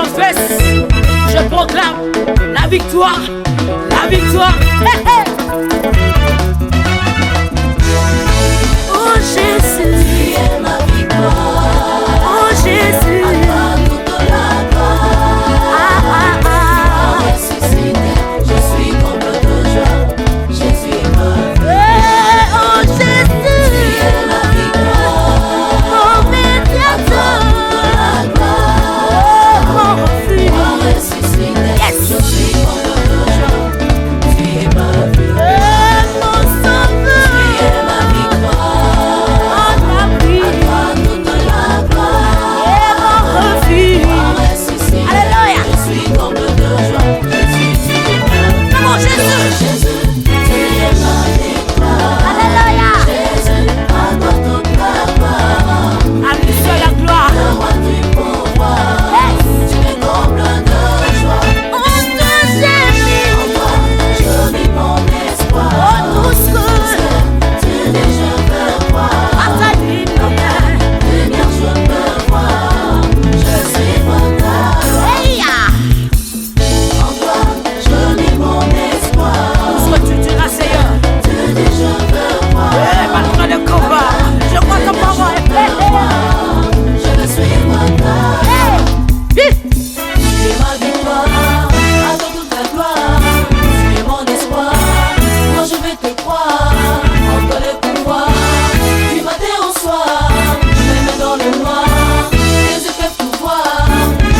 confesse, je proclame la victoire, la victoire. Hey, hey. Oh Jésus, Tu es ma victoire. oh Jésus, À toi toute la gloire. Ressuscité, je suis comble de joie. Jésus est ma vie. hey, oh Tu Jésus, es ma victoire. mon médiateur, mon refuge, Ressuscité, Yes. je suis comble de joie. Tu es ma vie. hey, mon Tu sauveur, es ma victoire. mon abri, À toi toute la gloire. et mon refuge. Ressuscité, Alléluia. je suis comble de joie. Jésus, tu es ma vie. Come on, Jésus. Jésus, tu es ma victoire. Alléluia. Jésus, à toi toute la gloire. À lui seul la gloire. Le roi du pouvoir. Yes. Tu es comble de joie. On te gémit, En toi, je vis mon espoir. oh tout ce que Tu dis, je veux voir. à ta lumière. Lumière, je peux voir. Je suis retard. Hey, ah. En toi, je vis mon espoir. Où est-ce que tu diras, Seigneur? Tu dis, je veux voir. Eh, malgré le combat, je crois que maman est Je suis retard. hey, hey. Tu es ma victoire, à toi toute la gloire. Tu es mon espoir, moi je vais te croire. En toi le pouvoir, du matin au soir. Même dans le noir, les yeux peuvent tout voir.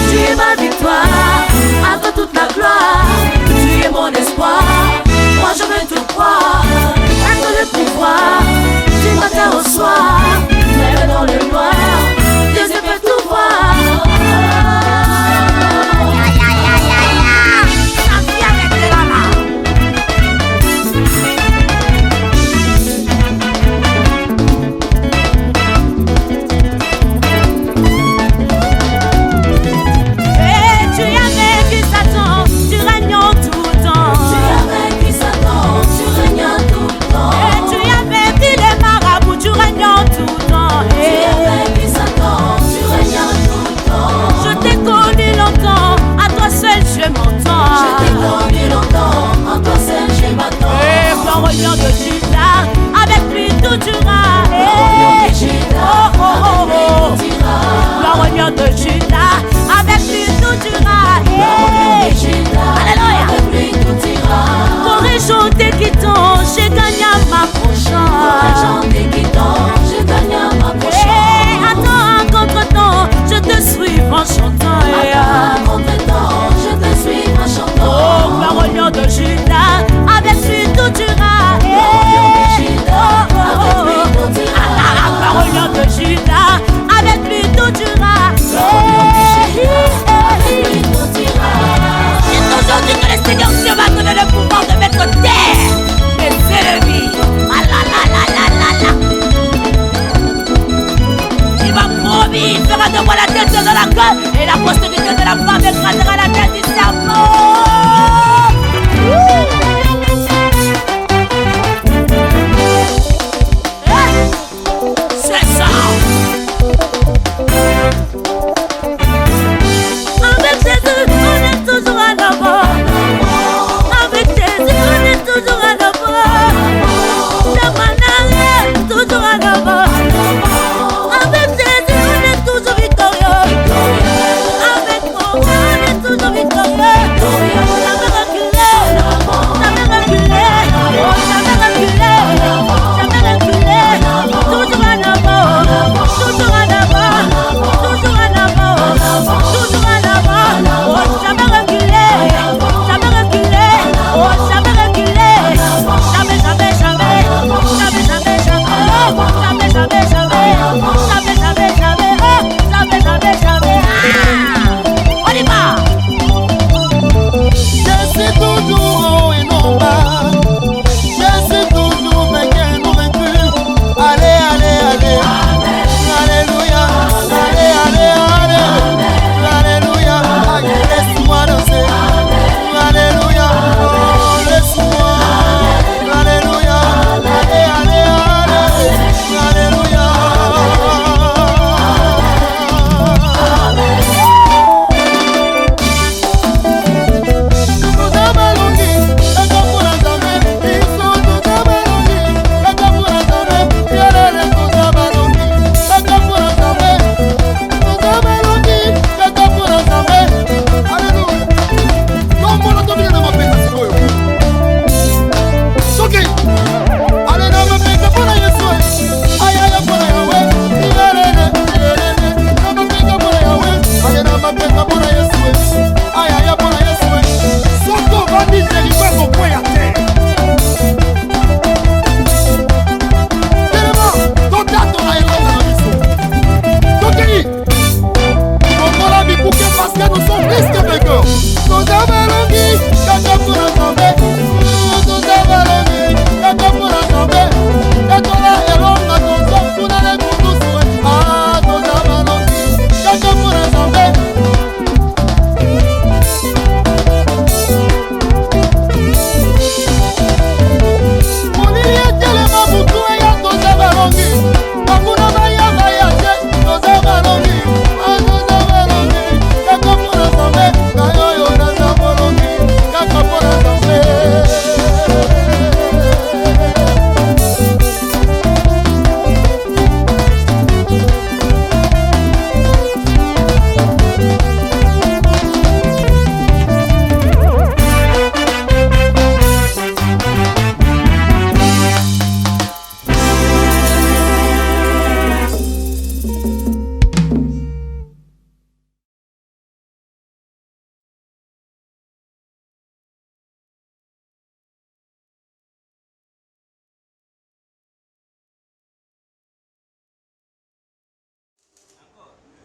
Tu es ma victoire, à toi toute la gloire. Tu es mon espoir, moi je vais te croire. En toi le pouvoir, du matin au soir. Même dans le noir, les yeux peuvent tout voir. Aïe, aïe, aïe, aïe, aïe. Ça vient avec les lamas. Eh, tu as vaincu Satan, tu règnes en tout temps. Tu as vaincu Satan, tu règnes en tout temps. Eh, tu as vaincu les marabouts, tu règnes en tout temps. Tu Eh, as vaincu Satan, tu règnes en tout temps. je t'ai connu longtemps, à toi seul je Je t'ai m'entends. connu longtemps, en toi seul je m'attends. Eh, glorieux de Judas, avec lui tout durera. Glorieux Eh, de Judas, oh, oh, avec lui oh, tout ira. glorieux de Judas, avec lui tout durera. Glorieux Eh, de Judas, Alléluia. avec lui tout ira. corrigeons tes quittons, j'ai gagné en m'approchant. J'en t'équitant, je gagne en m'approchant. Eh, attends un contre-temps, je te suis en chantant. Eh, Attends, contre-temps, je te suis en chantant. oh, glorieux de Judas, avec lui tout ira. Glorieux de Eh, Judas, avec lui tout ira. glorieux de Judas, avec lui tout ira. Avec lui tout ira. C'est aujourd'hui que le Seigneur Dieu va donner le pouvoir de mettre terre les ennemis. Ah là là là là là là. Il m'a promis, il fera de moi la tête de la gueule et la postérité de la femme écrasera la tête du cerveau. C'est ça. Avec Jésus, on est toujours à l'avant. Avec Jésus, on est toujours à l'avant. Le manaré, toujours à l'avant. Avec Jésus, on est toujours victorieux. Avec moi, on est toujours victorieux.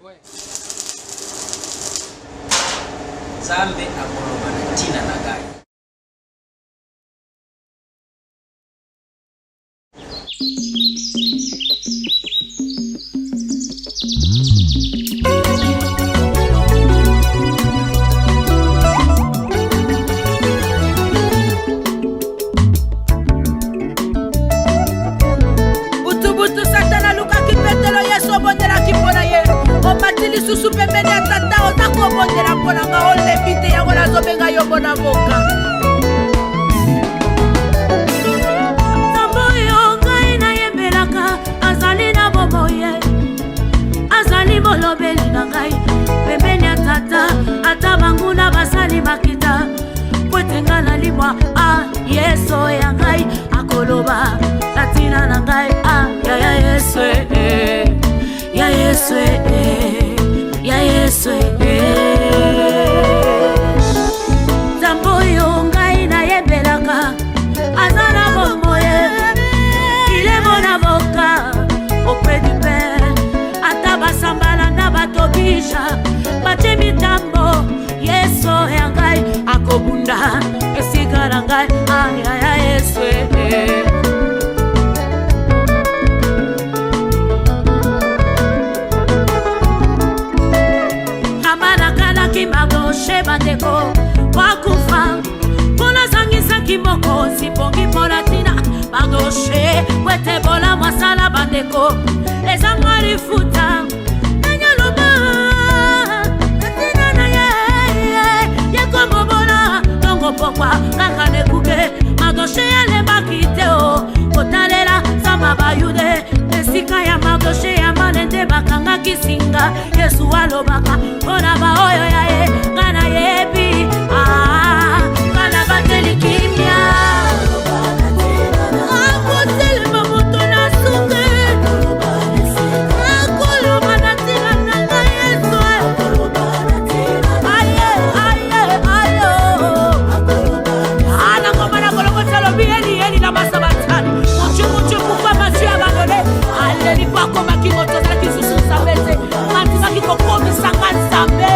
Zambe akoloba na tina na ngai. Butu satana luka kipetelo yeso bondela kipona ye. O matili susu pembeni ya tata otako bondela pona nga ole bite ya wala zobenga yobona boka. Tamboyo ngai na yembelaka azali na bomoye. Azali molobeli na ngai pembeni ya tata ata banguna basali makita. Kwetenga na limwa yeso ya ngai akoloba latina na ngai ya yesu ya yesu ya yesu Zamboyo ngai na yebelaka azana bomoye ile bona boka auprès du Père ata basambala na batobisha bate mitambo yesu ya ngai akobunda esigara ngai ya yesu Magoshe bandeko wakufa Bola zangisa kimoko Sipongi pola tina Magoshe Wete bola masala bandeko Eza mwari futa Nanya loba Natina na ye kombo bola Tongo pokwa Kakane kuke Magoshe yale bakiteo Kotalela Sama bayude Nesika ya magoshe ya manende Bakanga kisinga Yesu alobaka Kona baoyo ya ye Gana yebi Gana bateli kimya Akotele mamoto na suke Akoloba na tina nanga yesu Aye Ana komana kolokotelo bieli yeli na masabatani Muchu kukwa masu ya bagone Ale ni kwa koma kimoto za kisusu sabete Matima kiko komi sanga zambe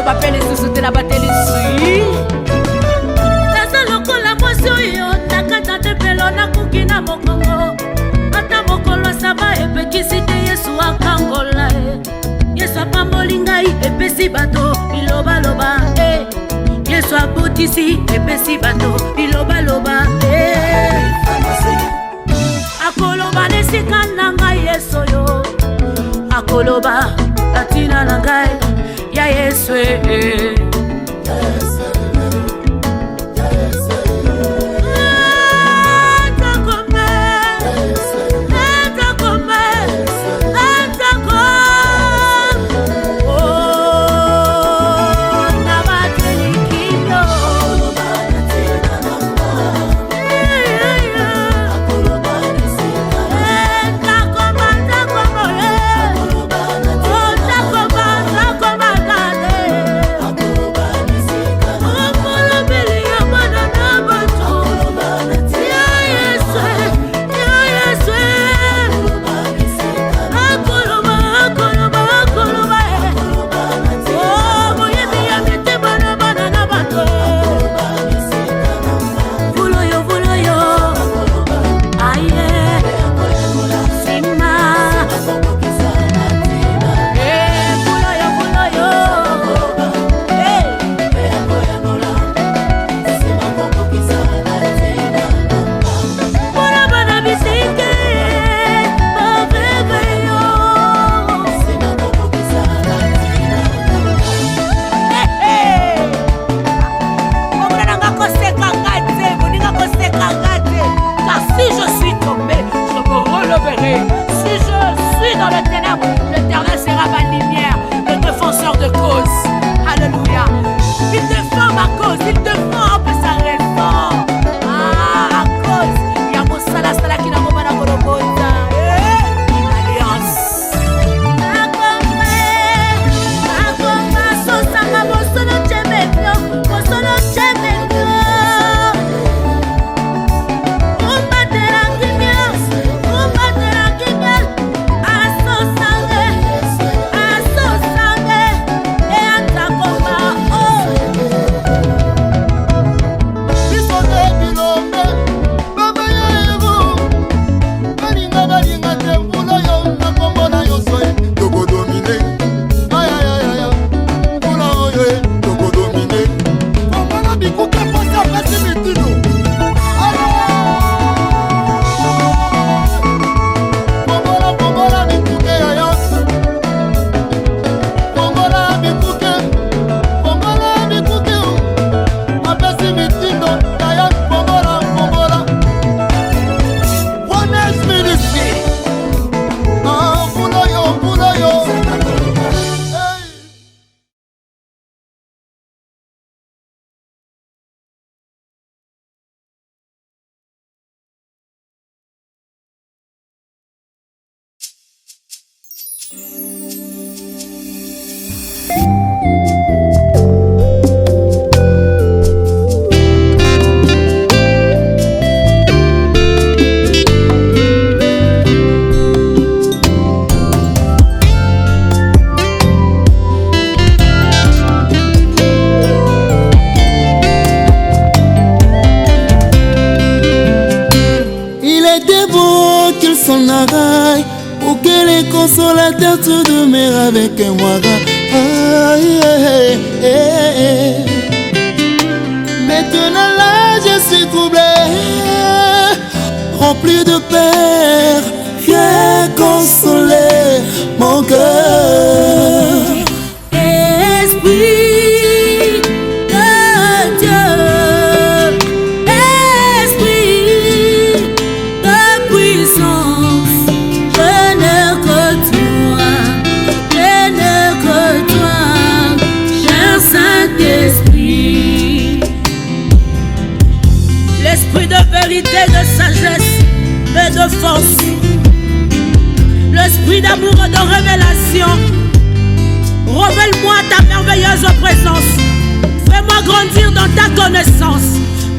Bapele susute na bateli sui Tasa lokola mwasi oyo Nakata tepelo na kuki na mokongo Ata mokolo saba epekisi te Yesu akangola Yesu apamboli ngai epesi bato Biloba loba Yesu abotisi epesi bato Biloba loba Akoloba nesika na ngai Yesu yo Akoloba latina na ngai ya yesu Auquel est consolateur, tu demeures avec moi. Maintenant là je suis troublé, rempli de peur. Viens consoler mon cœur. Esprit de Dieu, Esprit de puissance, je n'ai que toi, je n'ai que toi, cher Saint-Esprit. L'esprit de vérité, de sagesse et de force, l'esprit d'amour et de révélation. Révèle-moi ta merveilleuse présence. Fais-moi grandir dans ta connaissance.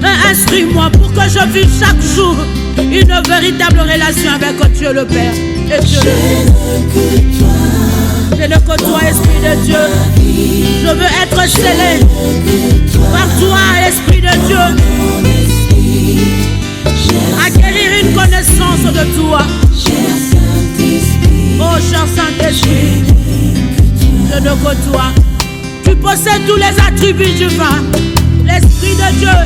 Et instruis-moi pour que je vive chaque jour une véritable relation avec Dieu le Père et Dieu le Fils. Je n'ai que toi, Esprit de Dieu. Je veux être scellé par toi, Esprit de Dieu. Acquérir une connaissance de toi. Oh, cher Saint-Esprit, je ne que toi. Tu possèdes tous les attributs divins. L'Esprit de Dieu.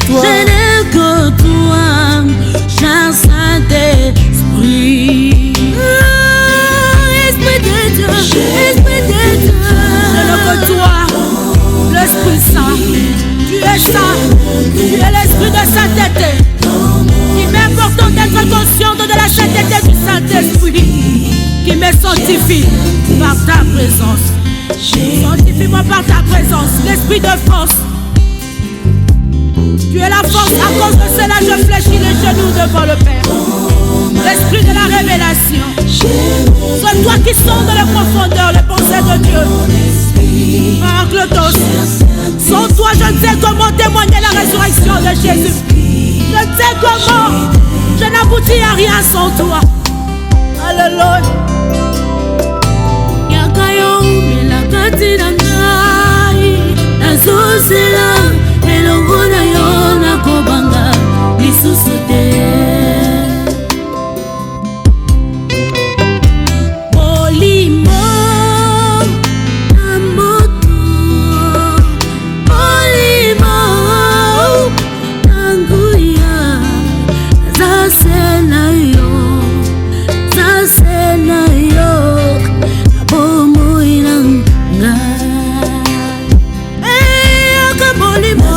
Je n'ai que toi, cher Saint-Esprit. Esprit de Dieu, Esprit de Dieu. Je n'ai que toi, l'Esprit Saint. Tu es saint, tu es l'Esprit de sainteté. Il m'est important d'être conscient de la sainteté du Saint-Esprit qui me sanctifie par ta présence. Sanctifie-moi par ta présence, l'Esprit de force. Tu es la force, à cause de cela je fléchis les genoux devant le Père. L'Esprit de la révélation. C'est toi qui sondes les profondeurs, les pensées de Dieu. Paracletos. Sans toi je ne sais comment témoigner la résurrection de Jésus. Je ne sais comment. Je n'aboutis à rien sans toi. Alléluia. Yakayo melakati nangai nazosela elongo na yo nakobanga lisusu te. Molimo na moto, molimo na nguya, zase na yo abomoi na ngai. Yaka molimo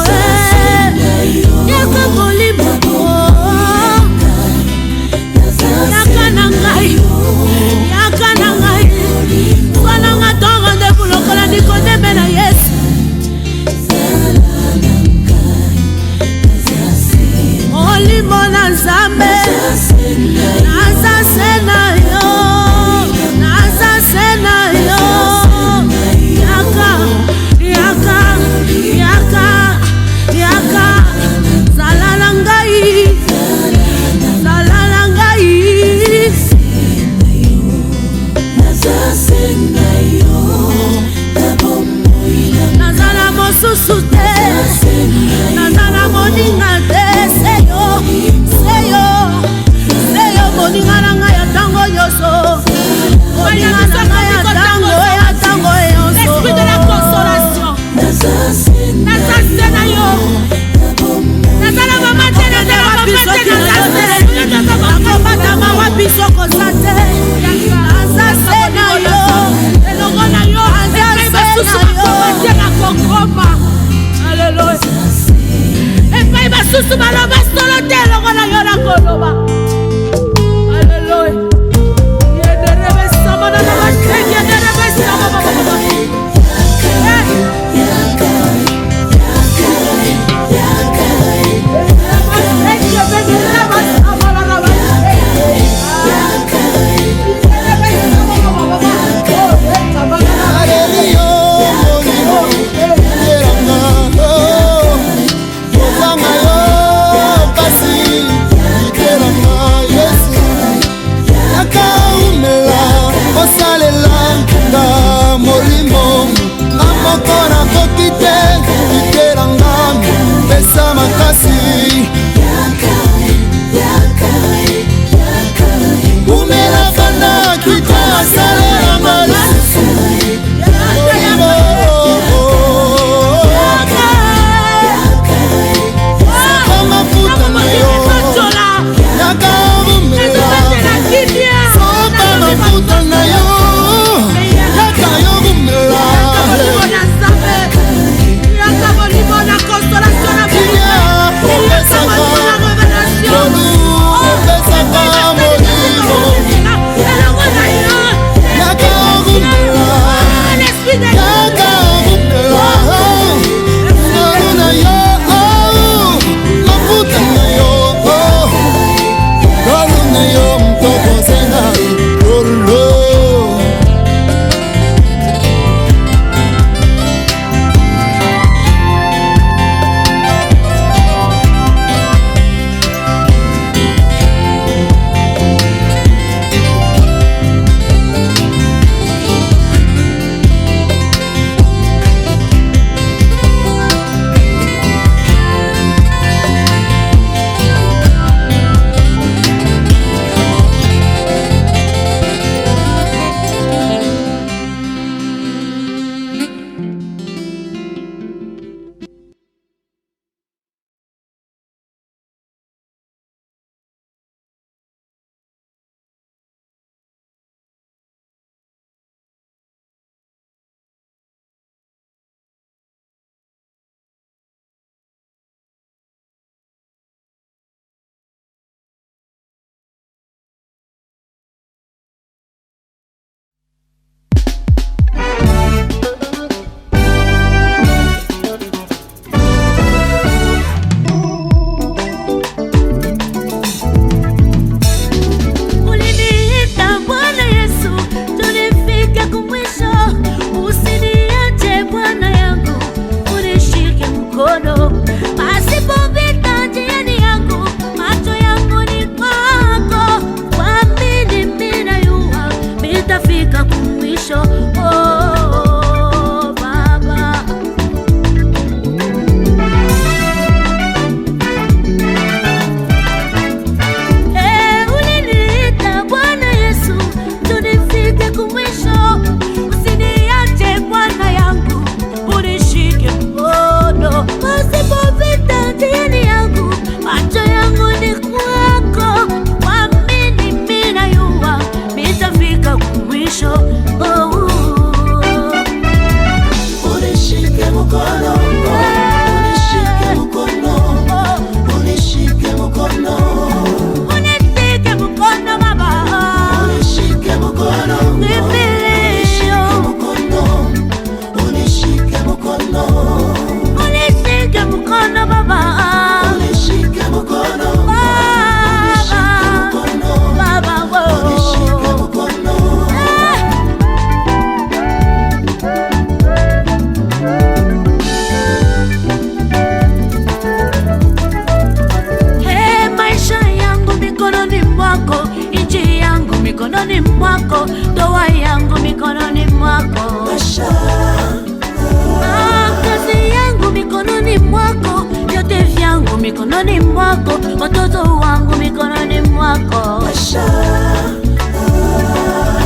mikononi mwako, watoto wangu mikononi mwako.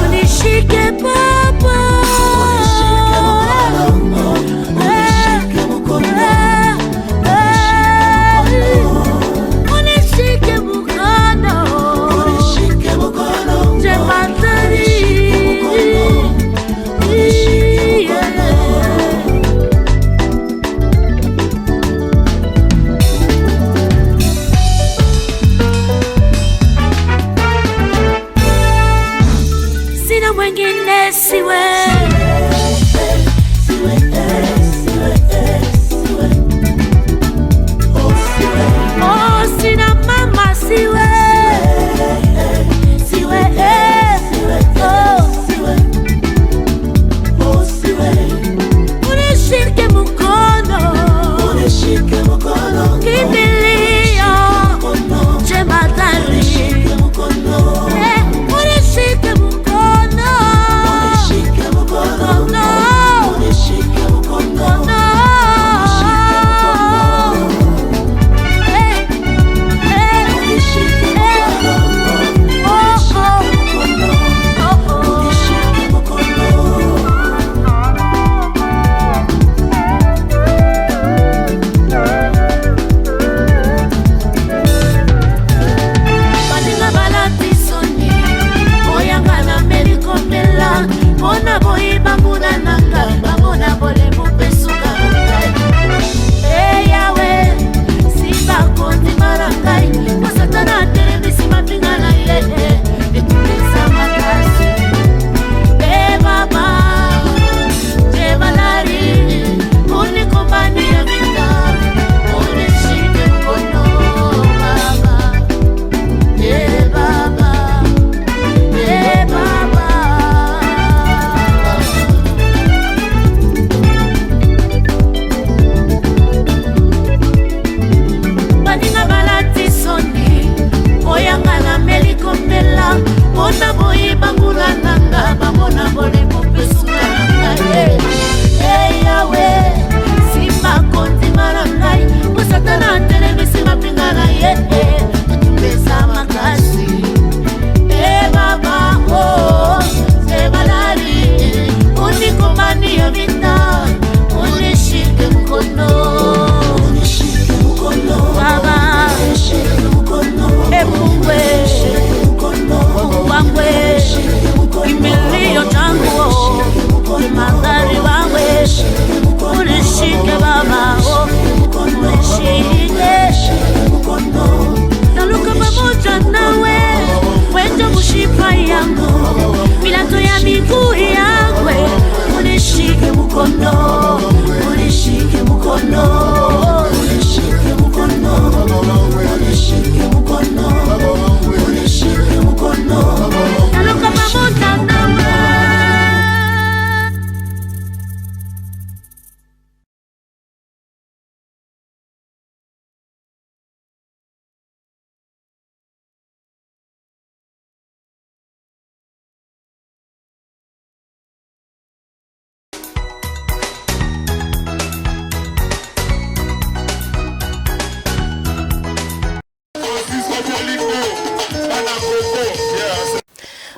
Unishike Baba, unishike mkono, jemadari. Sina mwingine siwe, oh, sina mama siwe, unishike mkono, kimbilio, jemadari. Unishike mkono,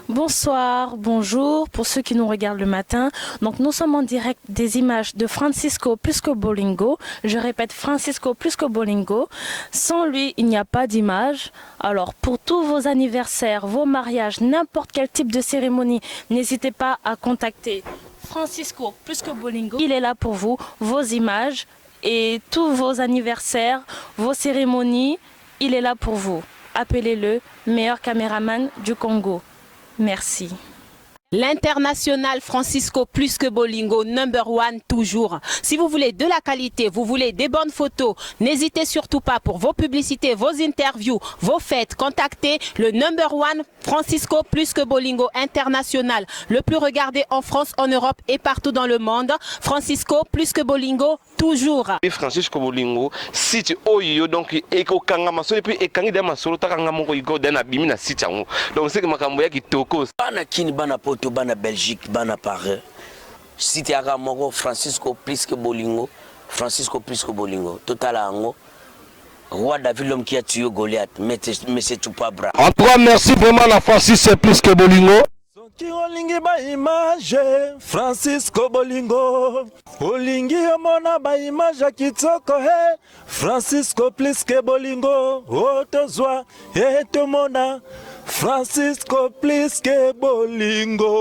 Bonsoir, bonjour pour ceux qui nous regardent le matin. Donc nous sommes en direct des images de Francisco Plusco Bolingo. Je répète, Francisco Plusco Bolingo. Sans lui, il n'y a pas d'image. Alors pour tous vos anniversaires, vos mariages, n'importe quel type de cérémonie, n'hésitez pas à contacter Francisco Plusco Bolingo. Il est là pour vous, vos images et tous vos anniversaires, vos cérémonies. Il est là pour vous. Appelez-le, meilleur caméraman du Congo. Merci. L'international Francisco Plusco Bolingo, #1 toujours. Si vous voulez de la qualité, vous voulez des bonnes photos, n'hésitez surtout pas pour vos publicités, vos interviews, vos fêtes. Contactez le #1 Francisco Plusco Bolingo international, le plus regardé en France, en Europe et partout dans le monde. Francisco Plusco Bolingo toujours. Francisco Bolingo, site oyo donc eko kanga masolo puis ekangi de masolo takanga moko iko dana bimi na site yango. Donc c'est que makambo ya kitoko. Bana kini bana poto bana Belgique bana Paris. Site ya moko Francisco Plusco Bolingo, Francisco Plusco Bolingo. Total ango Roi David, l'homme qui a tué Goliath, mais c'est tout pas bras. En tout cas, merci vraiment la Francis, c'est plus que Bolingo. Soki olingi ba image Francisco Bolingo, olingi omona ba image kitoko he Francisco plus que Bolingo, otozwa etomona Francisco plus que Bolingo.